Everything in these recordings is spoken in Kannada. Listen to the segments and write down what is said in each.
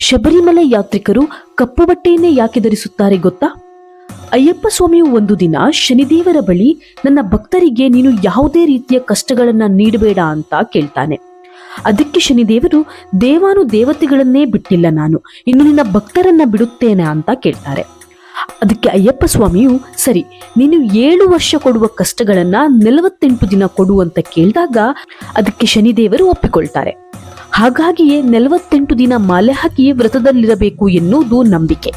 ಶಬರಿಮಲೆ ಯಾತ್ರಿಕರು ಕಪ್ಪು ಬಟ್ಟೆಯನ್ನೇ ಯಾಕೆ ಧರಿಸುತ್ತಾರೆ ಗೊತ್ತಾ? ಅಯ್ಯಪ್ಪ ಸ್ವಾಮಿಯು ಒಂದು ದಿನ ಶನಿದೇವರ ಬಳಿ ನನ್ನ ಭಕ್ತರಿಗೆ ನೀನು ಯಾವುದೇ ರೀತಿಯ ಕಷ್ಟಗಳನ್ನ ನೀಡಬೇಡ ಅಂತ ಕೇಳ್ತಾನೆ. ಅದಕ್ಕೆ ಶನಿದೇವರು ದೇವಾನು ದೇವತೆಗಳನ್ನೇ ಬಿಟ್ಟಿಲ್ಲ, ನಾನು ಇನ್ನು ನಿನ್ನ ಭಕ್ತರನ್ನ ಬಿಡುತ್ತೇನೆ ಅಂತ ಕೇಳ್ತಾರೆ. ಅದಕ್ಕೆ ಅಯ್ಯಪ್ಪ ಸ್ವಾಮಿಯು ಸರಿ, ನೀನು 7 ವರ್ಷ ಕೊಡುವ ಕಷ್ಟಗಳನ್ನ 48 ದಿನ ಕೊಡು ಅಂತ ಕೇಳಿದಾಗ ಅದಕ್ಕೆ ಶನಿದೇವರು ಒಪ್ಪಿಕೊಳ್ತಾರೆ. ಹಾಗಾಗಿಯೇ 48 ದಿನ ಮಾಲೆ ಹಾಕಿ ವ್ರತದಲ್ಲಿರಬೇಕು ಎನ್ನುವುದು ನಂಬಿಕೆ.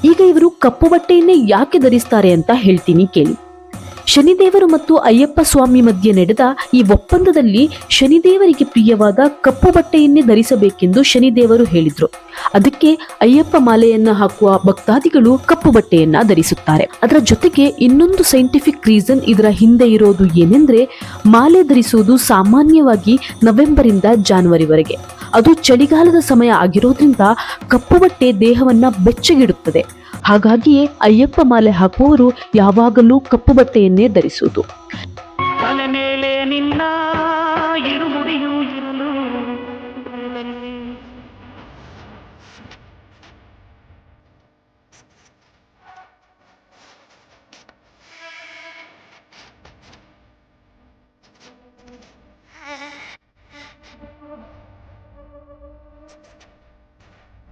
ಈಗ ಇವರು ಕಪ್ಪು ಬಟ್ಟೆಯನ್ನೇ ಯಾಕೆ ಧರಿಸ್ತಾರೆ ಅಂತ ಹೇಳ್ತೀನಿ ಕೇಳಿ. ಶನಿದೇವರು ಮತ್ತು ಅಯ್ಯಪ್ಪ ಸ್ವಾಮಿ ಮಧ್ಯೆ ನಡೆದ ಈ ಒಪ್ಪಂದದಲ್ಲಿ ಶನಿದೇವರಿಗೆ ಪ್ರಿಯವಾದ ಕಪ್ಪು ಬಟ್ಟೆಯನ್ನೇ ಧರಿಸಬೇಕೆಂದು ಶನಿದೇವರು ಹೇಳಿದ್ರು. ಅದಕ್ಕೆ ಅಯ್ಯಪ್ಪ ಮಾಲೆಯನ್ನ ಹಾಕುವ ಭಕ್ತಾದಿಗಳು ಕಪ್ಪು ಬಟ್ಟೆಯನ್ನ ಧರಿಸುತ್ತಾರೆ. ಅದರ ಜೊತೆಗೆ ಇನ್ನೊಂದು ಸೈಂಟಿಫಿಕ್ ರೀಸನ್ ಇದರ ಹಿಂದೆ ಇರೋದು ಏನೆಂದ್ರೆ, ಮಾಲೆ ಧರಿಸುವುದು ಸಾಮಾನ್ಯವಾಗಿ ನವೆಂಬರ್ ಇಂದ ಜಾನ್ವರಿವರೆಗೆ. ಅದು ಚಳಿಗಾಲದ ಸಮಯ ಆಗಿರೋದ್ರಿಂದ ಕಪ್ಪು ಬಟ್ಟೆ ದೇಹವನ್ನ ಬೆಚ್ಚಗಿಡುತ್ತದೆ. ಹಾಗಾಗಿಯೇ ಅಯ್ಯಪ್ಪ ಮಾಲೆ ಹಾಕುವವರು ಯಾವಾಗಲೂ ಕಪ್ಪು ಬಟ್ಟೆಯನ್ನೇ ಧರಿಸುವುದು.